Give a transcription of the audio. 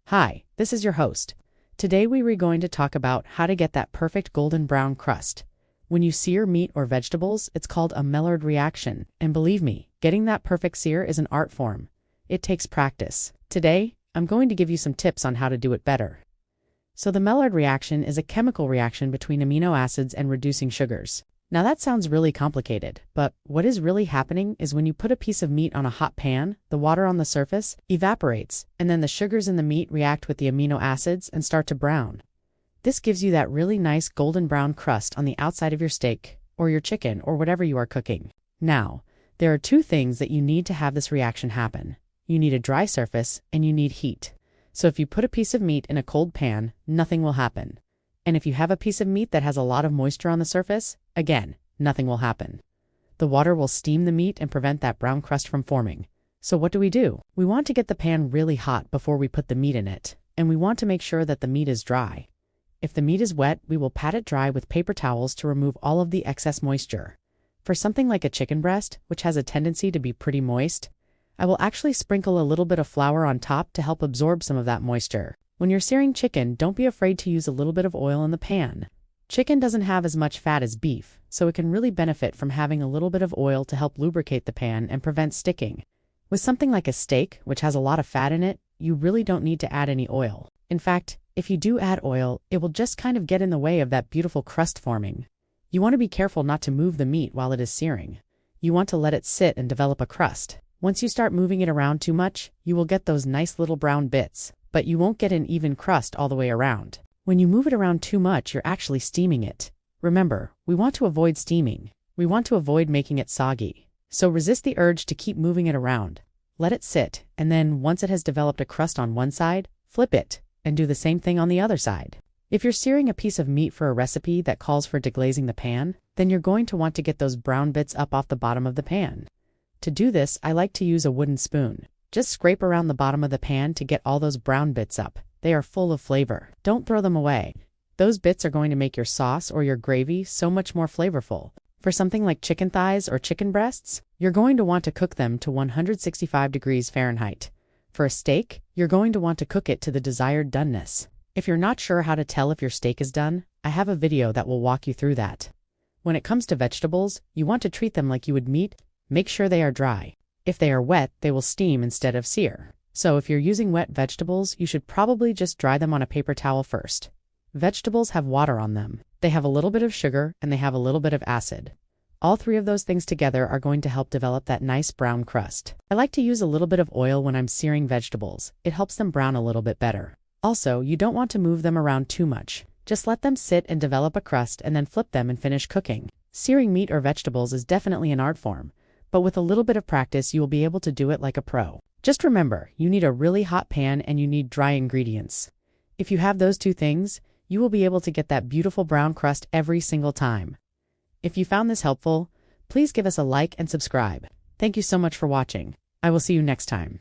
Hi, this is your host. Today we are going to talk about how to get that perfect golden brown crust. When you sear meat or vegetables, it's called a Maillard reaction, and believe me, getting that perfect sear is an art form. It takes practice. Today, I'm going to give you some tips on how to do it better. So the Maillard reaction is a chemical reaction between amino acids and reducing sugars. Now that sounds really complicated, but what is really happening is when you put a piece of meat on a hot pan, the water on the surface evaporates, and then the sugars in the meat react with the amino acids and start to brown. This gives you that really nice golden brown crust on the outside of your steak, or your chicken, or whatever you are cooking. Now, there are two things that you need to have this reaction happen. You need a dry surface, and you need heat. So if you put a piece of meat in a cold pan, nothing will happen. And if you have a piece of meat that has a lot of moisture on the surface, again, nothing will happen. The water will steam the meat and prevent that brown crust from forming. So what do? We want to get the pan really hot before we put the meat in it, and we want to make sure that the meat is dry. If the meat is wet, we will pat it dry with paper towels to remove all of the excess moisture. For something like a chicken breast, which has a tendency to be pretty moist, I will actually sprinkle a little bit of flour on top to help absorb some of that moisture. When you're searing chicken, don't be afraid to use a little bit of oil in the pan. Chicken doesn't have as much fat as beef, so it can really benefit from having a little bit of oil to help lubricate the pan and prevent sticking. With something like a steak, which has a lot of fat in it, you really don't need to add any oil. In fact, if you do add oil, it will just kind of get in the way of that beautiful crust forming. You want to be careful not to move the meat while it is searing. You want to let it sit and develop a crust. Once you start moving it around too much, you will get those nice little brown bits, but you won't get an even crust all the way around. When you move it around too much, you're actually steaming it. Remember, we want to avoid steaming. We want to avoid making it soggy. So resist the urge to keep moving it around. Let it sit, and then once it has developed a crust on one side, flip it, and do the same thing on the other side. If you're searing a piece of meat for a recipe that calls for deglazing the pan, then you're going to want to get those brown bits up off the bottom of the pan. To do this, I like to use a wooden spoon. Just scrape around the bottom of the pan to get all those brown bits up. They are full of flavor. Don't throw them away. Those bits are going to make your sauce or your gravy so much more flavorful. For something like chicken thighs or chicken breasts, you're going to want to cook them to 165 degrees Fahrenheit. For a steak, you're going to want to cook it to the desired doneness. If you're not sure how to tell if your steak is done, I have a video that will walk you through that. When it comes to vegetables, you want to treat them like you would meat. Make sure they are dry. If they are wet, they will steam instead of sear. So if you're using wet vegetables, you should probably just dry them on a paper towel first. Vegetables have water on them. They have a little bit of sugar, and they have a little bit of acid. All three of those things together are going to help develop that nice brown crust. I like to use a little bit of oil when I'm searing vegetables. It helps them brown a little bit better. Also, you don't want to move them around too much. Just let them sit and develop a crust and then flip them and finish cooking. Searing meat or vegetables is definitely an art form, but with a little bit of practice, you will be able to do it like a pro. Just remember, you need a really hot pan and you need dry ingredients. If you have those two things, you will be able to get that beautiful brown crust every single time. If you found this helpful, please give us a like and subscribe. Thank you so much for watching. I will see you next time.